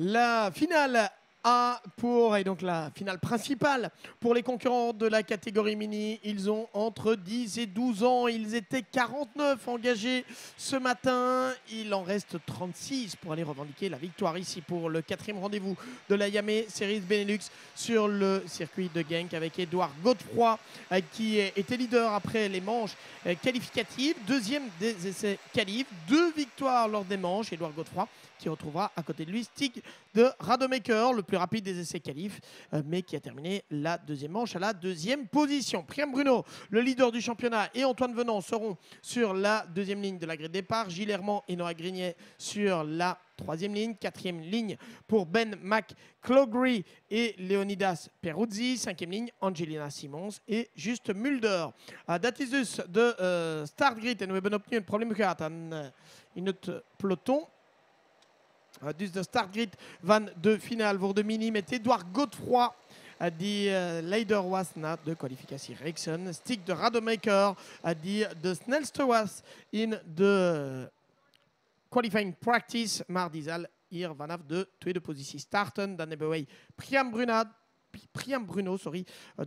La finale A et donc la finale principale pour les concurrents de la catégorie mini. Ils ont entre 10 et 12 ans. Ils étaient 49 engagés ce matin. Il en reste 36 pour aller revendiquer la victoire ici pour le 4e rendez-vous de la Yamé Series Benelux sur le circuit de Genk avec Édouard Godefroy qui était leader après les manches qualificatives. Deuxième des essais qualifs. 2 victoires lors des manches. Édouard Godefroy qui retrouvera à côté de lui Stig de Rademacher, le plus rapide des essais qualifs, mais qui a terminé la deuxième manche à la 2e position. Priam Bruno, le leader du championnat, et Antoine Venant seront sur la 2e ligne de la grille de départ. Gilles Hermand et Noah Grignet sur la 3e ligne. 4e ligne pour Ben McCloughery et Leonidas Peruzzi. 5e ligne, Angelina Simons et Juste Mulder. Dat is dus de startgrid en we hebben opnieuw een probleem gehad in het peloton. Dus de startgrid van de finale voor de mini met Édouard Godefroy die leider was na de kwalificatie Rexen. Stig de Rademacher die de snelste was in de qualifying practice. Maar die zal hier vanaf de tweede positie starten. Dan hebben wij Priam Bruno,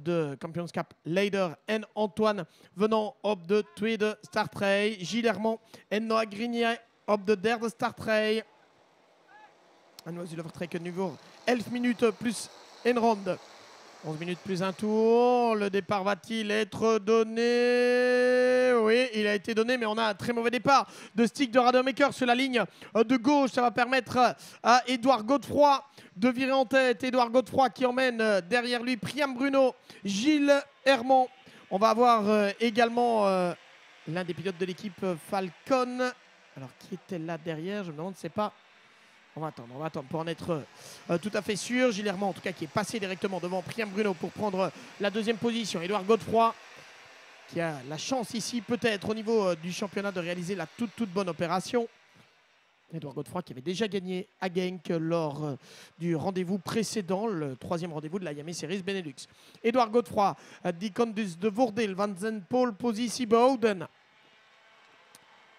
de kampioenschap leider, en Antoine Venant op de tweede startrij. Gilles Hermand en Noah Grignet op de derde startrij. En we zullen vertrekken nu voor 11 minutes plus une ronde. 11 minutes plus un tour. Le départ va-t-il être donné? Oui, il a été donné, mais on a un très mauvais départ de Stig de Rademacher sur la ligne de gauche. Ça va permettre à Édouard Godefroy de virer en tête. Édouard Godefroy qui emmène derrière lui Priam Bruno, Gilles Hermand. On va avoir également l'un des pilotes de l'équipe Falcon. Alors, qui était là derrière? Je me demande, c'est pas... On va attendre pour en être tout à fait sûr. Gilles Hermand, en tout cas, qui est passé directement devant Priam Bruno pour prendre la 2e position. Édouard Godefroy, qui a la chance ici, peut-être au niveau du championnat, de réaliser la toute bonne opération. Édouard Godefroy qui avait déjà gagné à Genk lors du rendez-vous précédent, le 3e rendez-vous de la Yamé Series Benelux. Édouard Godefroy, die kon dus de voordeel van zijn polepositie behouden.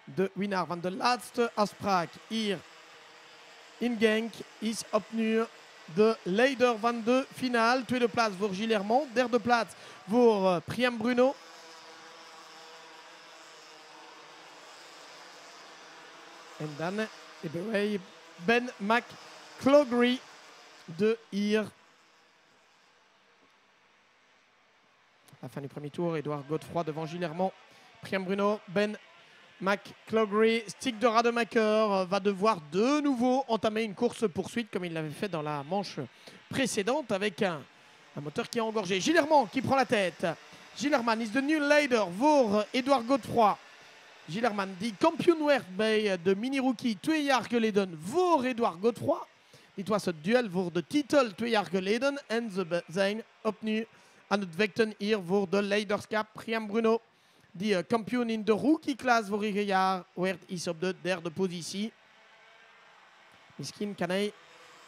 De winnaar van de laatste afspraak hier in Genk is opnieuw de leider van de finale. Tweede plaats voor Gilles Hermand. Derde plaats voor Priam Bruno. En dan hebben wij Ben McCloughery de hier. À la fin du premier tour, Édouard Godefroy devant Gilles Hermand. Priam Bruno, Ben McCloughery, Stig de Rademacher va devoir de nouveau entamer une course-poursuite comme il l'avait fait dans la manche précédente avec un moteur qui est engorgé. Gilles Hermand qui prend la tête. Gilles Hermand is de new leider voor Édouard Godefroy. Gilles Hermand die kampioen werd bij de mini-rookie 2 jaar geleden voor Édouard Godefroy. Dit was het duel voor de titel 2 jaar geleden en ze zijn opnieuw aan het vechten hier voor de leiderschap. Priam Bruno, die kampioen in de rookie-klas vorige jaar werd, is op de 3e positie. Misschien kan hij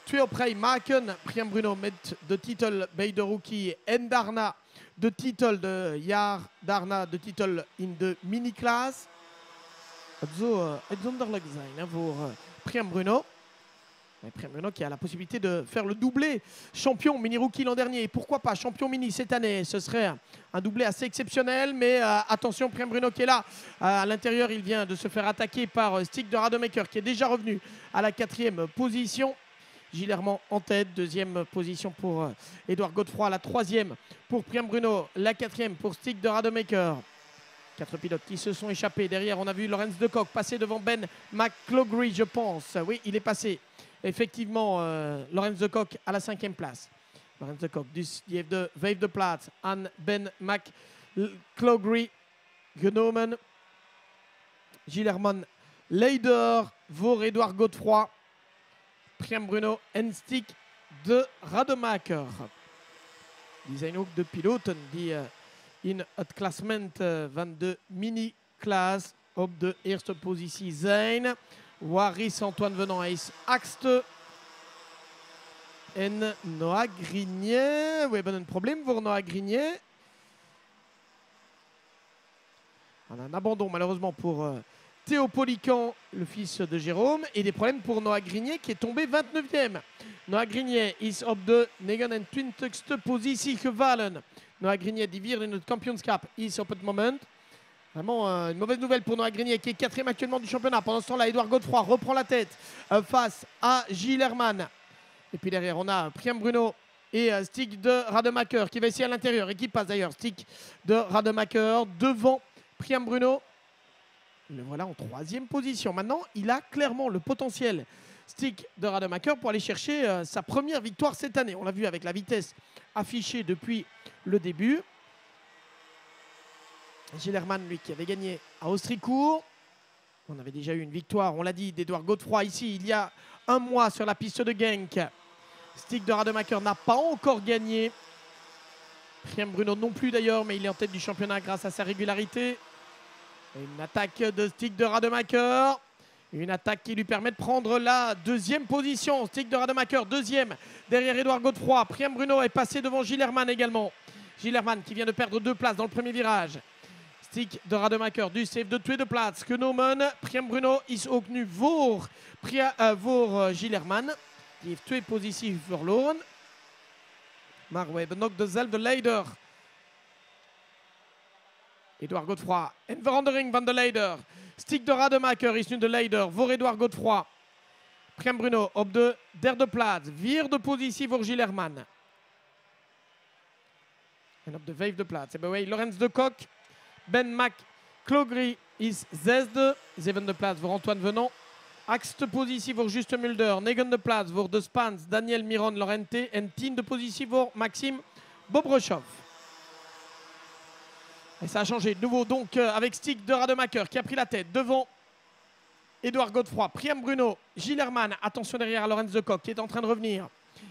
2 op rij maken. Priam Bruno met de titel bij de rookie en daarna de titel de jaar daarna de titel in de mini-klas. Het zou uitzonderlijk zijn voor Priam Bruno. Priam Bruno qui a la possibilité de faire le doublé champion mini-rookie l'an dernier. Et pourquoi pas champion mini cette année? Ce serait un doublé assez exceptionnel. Mais attention, Priam Bruno qui est là. À l'intérieur, il vient de se faire attaquer par Stig de Rademacher qui est déjà revenu à la 4e position. Gilles Hermand en tête. 2e position pour Édouard Godefroy. La 3e pour Priam Bruno. La 4e pour Stig de Rademacher. 4 pilotes qui se sont échappés. Derrière, on a vu Lorenz de Kock passer devant Ben McCloughery, je pense. Oui, il est passé. Effectivement, Lorenz de Kock à la 5e place. Lorenz de Kock, dus die heeft de 5e plaats aan Ben McCloughery genomen. Gilles Hermand, leider voor Édouard Godefroy. Priam Bruno en Stig de Rademacher. Die zijn ook de piloten die in het klassement van de mini-klas op de 1e positie zijn. Waris Antoine Venant is 8e. En Noah Grignet. We hebben een probleem voor Noah Grignet. On a un abandon malheureusement pour Théo Polican, le fils de Jérôme, et des problèmes pour Noah Grignet qui est tombé 29e. Noah Grignet is op de 29e positie gevallen. Noah Grignet die vierde in het kampioenschap is op het moment. Vraiment une mauvaise nouvelle pour Noah Grignet qui est 4e actuellement du championnat. Pendant ce temps-là, Edouard Godefroy reprend la tête face à Gilles Herman. Et puis derrière, on a Priam Bruno et Stig de Rademacher qui va essayer à l'intérieur et qui passe d'ailleurs. Stig de Rademacher devant Priam Bruno. Le voilà en 3e position. Maintenant, il a clairement le potentiel, Stig de Rademacher, pour aller chercher sa première victoire cette année. On l'a vu avec la vitesse affichée depuis le début. Gilles Herman, lui, qui avait gagné à Austricourt. On avait déjà eu une victoire, on l'a dit, d'Edouard Godefroy ici, il y a un mois sur la piste de Genk. Stig de Rademacher n'a pas encore gagné. Priam Bruno non plus d'ailleurs, mais il est en tête du championnat grâce à sa régularité. Une attaque de Stig de Rademacher. Une attaque qui lui permet de prendre la 2e position. Stig de Rademacher, 2e derrière Edouard Godefroy. Priam Bruno est passé devant Gilles Herman également. Gilles Herman qui vient de perdre 2 places dans le premier virage. Stig de Rademacher, du save de tweede plaats genomen. Priam Bruno is ook nu voor Gilles Herman. Die heeft 2 posities verloren. Maar we hebben nog dezelfde leider. Edouard Godefroy. En verandering van de leider. Stig de Rademacher is nu de leider voor Edouard Godefroy. Priam Bruno op de 3e plaats. 4e positie voor Gilles Herman. En op de 5e plaats hebben wij Lorenz de Kock. Ben McClogry is 6e. 7e plaats voor Antoine Venant. 8e positie voor Juste Mulder. 9e plaats voor De Spaans, Daniel Miron Lorente. En 10e positie voor Maxime Bobrechov. Et ça a changé de nouveau donc avec Stig de Rademacher qui a pris la tête devant Edouard Godefroy, Priam Bruno, Gilles Herman. Attention derrière Lorenz de Kock qui est en train de revenir.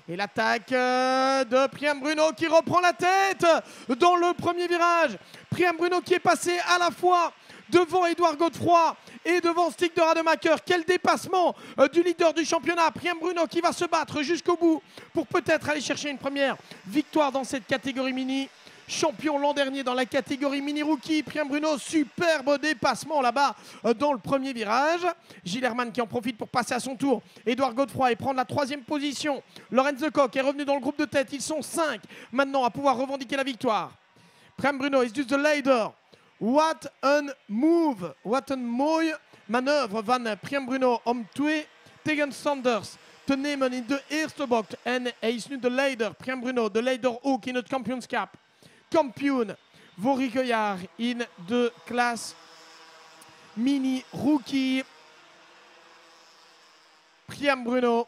Et l'attaque de Priam Bruno qui reprend la tête dans le premier virage. Priam Bruno qui est passé à la fois devant Edouard Godefroy et devant Stig de Rademacher. Quel dépassement du leader du championnat. Priam Bruno qui va se battre jusqu'au bout pour peut-être aller chercher une première victoire dans cette catégorie mini. Champion l'an dernier dans la catégorie mini-rookie. Priam Bruno, superbe dépassement là-bas dans le premier virage. Gilles Herman qui en profite pour passer à son tour. Edouard Godefroy et prendre la 3e position. Lorenz de Kock est revenu dans le groupe de tête. Ils sont 5 maintenant à pouvoir revendiquer la victoire. Priam Bruno is dus de leider. What een move. Wat een mooie manoeuvre van Priam Bruno om 2 tegenstanders te nemen in de eerste bocht. En hij is nu de leider. Priam Bruno, de leider ook in het kampioenschap. Kampioen vorige jaar in de klas mini rookie. Priam Bruno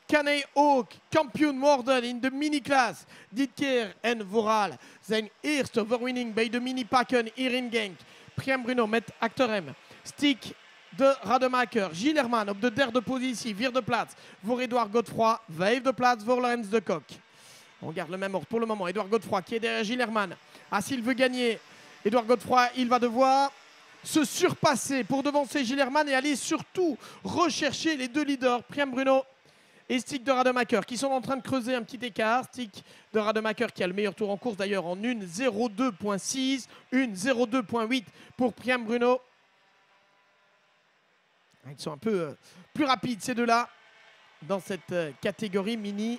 kan hij ook kampioen worden in de mini-klas dit keer en vooral zijn eerste overwinning bij de mini-pakken hier in Genk. Priam Bruno met achter hem Stig de Rademacher, Gilles Herman op de 3e positie, 4e plaats voor Edouard Godefroy, 5e plaats voor Lorenz de Kock. On garde le même ordre pour le moment. Edouard Godefroy qui est derrière Gilles Herman. Ah, s'il veut gagner, Edouard Godefroy, il va devoir se surpasser pour devancer Gilles Herman et aller surtout rechercher les 2 leaders, Priam Bruno et Stig de Rademacher, qui sont en train de creuser un petit écart. Stig de Rademacher qui a le meilleur tour en course d'ailleurs en 1.02.6, 1.02.8 pour Priam Bruno. Ils sont un peu plus rapides ces deux-là dans cette catégorie mini.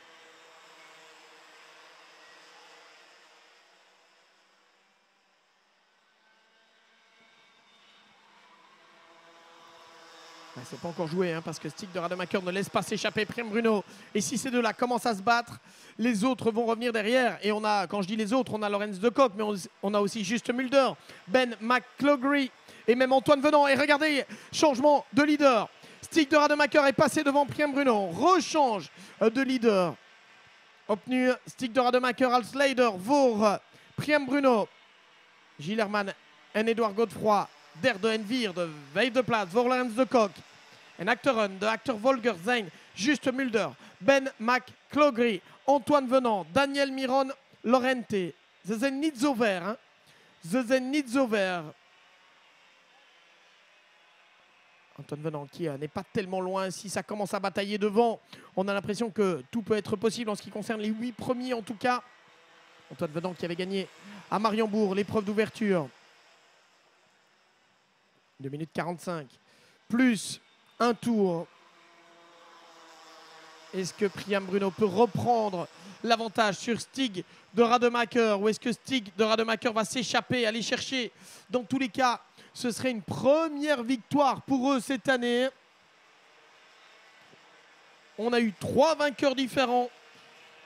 C'est pas encore joué hein, parce que Stig de Rademacher ne laisse pas s'échapper Priam Bruno. Et si ces deux-là commencent à se battre, les autres vont revenir derrière. Et on a, quand je dis les autres, on a Lorenz de Kock, mais on a aussi Juste Mulder, Ben McClogry et même Antoine Venant. Et regardez, changement de leader. Stig de Rademacher est passé devant Priam Bruno. Rechange de leader. Obtenu Stig de Rademacher als leider voor Priam Bruno. Gilles Herman en Edouard Godefroy. Derde en vierde, 5e plaats voor Lorenz de Kock. En achteren, de achtervolger zijn Juste Mulder, Ben McClogry, Antoine Venant, Daniel Miron, Lorente. Ze zijn niet zo ver. Hein? Ze zijn niet zo ver. Antoine Venant qui n'est pas tellement loin. Si ça commence à batailler devant, on a l'impression que tout peut être possible en ce qui concerne les 8 premiers en tout cas. Antoine Venant qui avait gagné à Mariembourg l'épreuve d'ouverture. 2 minutes 45. plus un tour. Est-ce que Priam Bruno peut reprendre l'avantage sur Stig de Rademacher ou est-ce que Stig de Rademacher va s'échapper, aller chercher? Dans tous les cas, ce serait une première victoire pour eux cette année. On a eu 3 vainqueurs différents.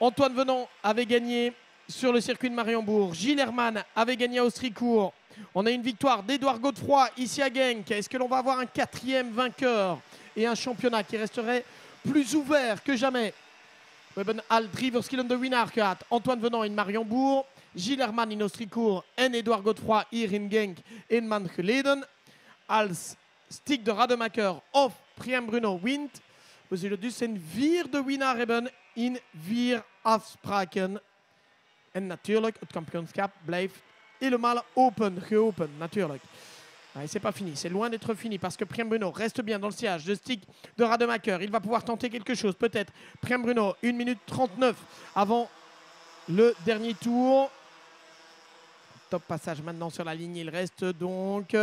Antoine Venant avait gagné sur le circuit de Mariembourg. Gilles Herman avait gagné à Austricourt. On a une victoire d'Edouard Godefroy ici à Genk. Est-ce que l'on va avoir un 4e vainqueur et un championnat qui resterait plus ouvert que jamais? We hebben al 3 verschillende winnaars gehad. Antoine Venant in Mariembourg, Gilles Herman in Austricourt en Edouard Godefroy hier in Genk 1 maand geleden. Als Stig de Rademacher of Priam Bruno wint, we zullen dus een 4e winnaar hebben in 4 afspraken. En natuurlijk, het kampioenschap blijft helemaal geopend, natuurlijk. Et c'est pas fini, c'est loin d'être fini parce que Priam Bruno reste bien dans le sillage de Stig de Rademacher. Il va pouvoir tenter quelque chose, peut-être. Priam Bruno, 1 minute 39 avant le dernier tour. Top passage maintenant sur la ligne. Il reste donc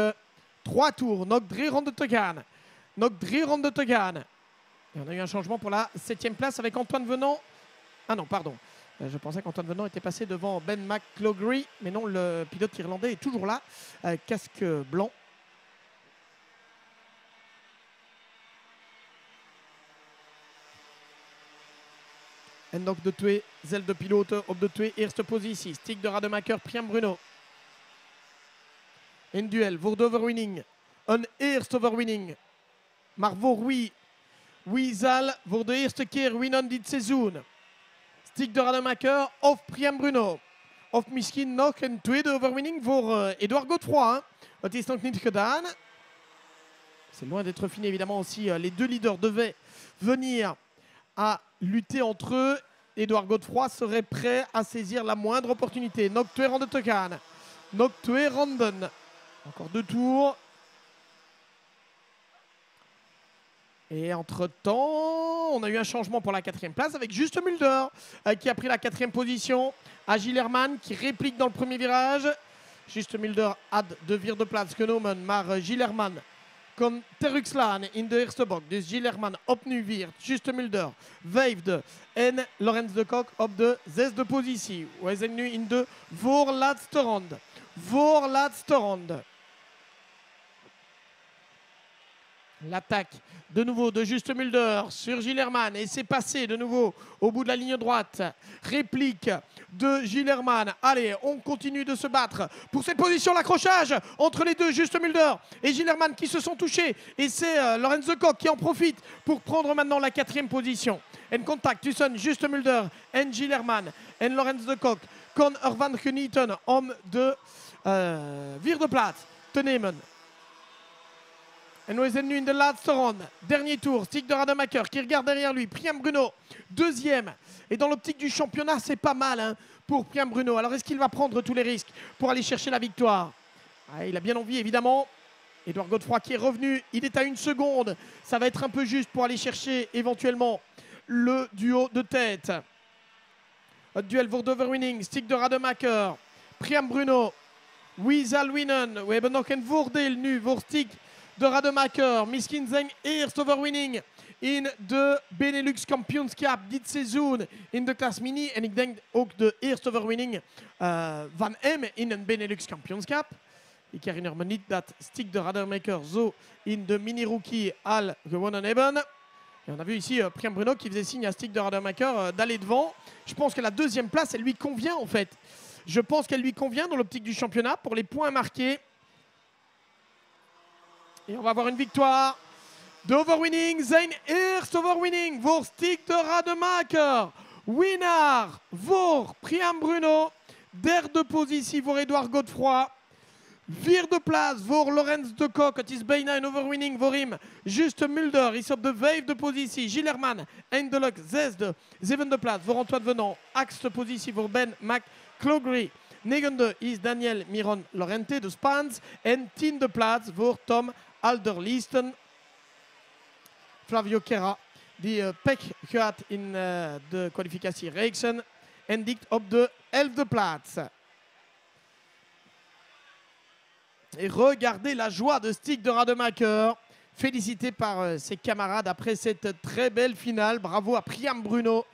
3 tours. Nog 3 ronden te gaan. Nog 3 ronden te gaan. Et on a eu un changement pour la 7e place avec Antoine Venant. Ah non, pardon. Je pensais qu'Antoine Venant était passé devant Ben McCloughery, mais non, le pilote irlandais est toujours là, casque blanc. En nog de 2 zelfde piloten op de 2 eerste posities. Stig de Rademacher, Priam Bruno. Een duel voor de overwinning. Een eerste overwinning. Maar voor wie zal voor de eerste keer winnen dit seizoen? Stig de Rademacher of Priam Bruno. Of misschien nog een tweede overwinning voor Edouard Godefroy. Het is nog niet gedaan. C'est loin d'être fini, évidemment, aussi. Les 2 leaders devaient venir à lutter entre eux. Edouard Godefroy serait prêt à saisir la moindre opportunité. Nog 2 ronden te gaan. Nog 2 ronden. Encore 2 tours. Et entre-temps, on a eu un changement pour la 4e place avec Juste Mulder qui a pris la 4e position. À Gilles Herman qui réplique dans le premier virage. Juste Mulder had de vierde plaats genomen, maar Gilles Herman kon terugslaan in de eerste bocht. Dus Gilles Herman opnieuw viert. Juste Mulder 5e en Lorenz de Kock op de 6e positie. We zijn nu in de voorlaatste ronde. Voorlaatste ronde. L'attaque de nouveau de Juste Mulder sur Gilles Herman et c'est passé de nouveau au bout de la ligne droite. Réplique de Gilles Herman. Allez, on continue de se battre pour cette position. L'accrochage entre les deux, Juste Mulder et Gilles Herman qui se sont touchés. Et c'est Lorenz de Kock qui en profite pour prendre maintenant la 4e position. En contact tussen Juste Mulder en Gilles Herman en Lorenz de Kock kon ervan genieten om de vierde plaats te nemen. En nous sommes in de laatste ronde. Dernier tour, Stig de Rademacher qui regarde derrière lui. Priam Bruno, 2e. Et dans l'optique du championnat, c'est pas mal hein, pour Priam Bruno. Alors est-ce qu'il va prendre tous les risques pour aller chercher la victoire? Il a bien envie, évidemment. Edouard Godefroy qui est revenu. Il est à 1 seconde. Ça va être un peu juste pour aller chercher éventuellement le duo de tête. Un duel voor de overwinning. Stig de Rademacher. Priam Bruno. Wie zal winnen? We hebben nog een voordeel nu voor Stig de Rademacher, misschien zijn eerste overwinning in de Benelux kampioenschap dit seizoen in de klas mini. En ik denk ook de eerste overwinning van hem in een Benelux kampioenschap. Ik herinner me niet dat Stig de Rademacher zo in de mini-rookie al gewonnen hebben. Et on a vu ici Priam Bruno qui faisait signe à Stig de Rademacher d'aller devant. Je pense que la 2e place, elle lui convient en fait. Je pense qu'elle lui convient dans l'optique du championnat pour les points marqués. Et on va avoir une victoire de overwinning. Zijn eerste overwinning voor Stig de Rademacher. Winnaar voor Priam Bruno. 3e positie voor Edouard Godefroy. 4e plaats voor Lorenz de Kock. Het is bijna een overwinning voor hem. Juste Mulder is op de 5e positie. Gilles Herman eindelijk 6e. 7e plaats voor Antoine Venant. 8e positie voor Ben McCloughery. 9e is Daniel Miron Lorente de Spans. En 10e plaats voor Tom Alderlisten. Flavio Kerra, die pech gehad in de kwalificatiereeksen. En dikt op de 11e plaats. Et regardez la joie de Stig de Rademacher. félicité par ses camarades après cette très belle finale. Bravo à Priam Bruno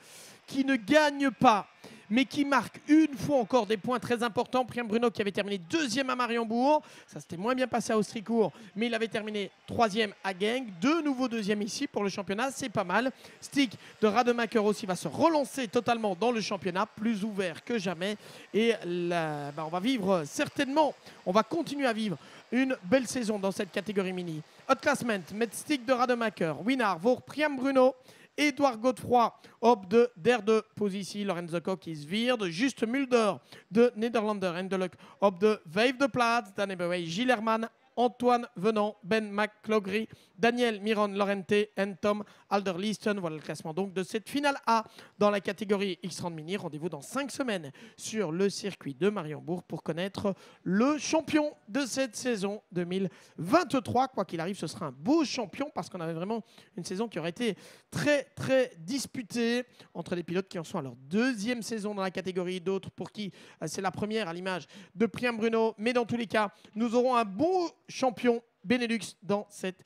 qui ne gagne pas, mais qui marque une fois encore des points très importants. Priam Bruno qui avait terminé deuxième à Mariembourg. Ça s'était moins bien passé à Austricourt, mais il avait terminé troisième à Genk. De nouveau deuxième ici pour le championnat, c'est pas mal. Stick de Rademacher aussi va se relancer totalement dans le championnat, plus ouvert que jamais. Et là, on va vivre certainement, on va continuer à vivre une belle saison dans cette catégorie mini. Hot Classement, met Stick de Rademacher, Winard, voor Priam Bruno, Edouard Godefroy op de derde positie. Lorenzo Kok is vierde. Juste Mulder de Nederlander en de Luc op de vijfde plaats. Dan hebben wij Gilles Herman, Antoine Venant, Ben McClogry, Daniel Miron Lorente et Tom Alderlisten. Voilà le classement donc de cette finale A dans la catégorie X30 Mini. Rendez-vous dans 5 semaines sur le circuit de Mariembourg pour connaître le champion de cette saison 2023. Quoi qu'il arrive, ce sera un beau champion parce qu'on avait vraiment une saison qui aurait été très très disputée entre des pilotes qui en sont à leur deuxième saison dans la catégorie, d'autres pour qui c'est la première à l'image de Priam Bruno. Mais dans tous les cas, nous aurons un beau champion Benelux dans cette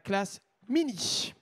classe mini.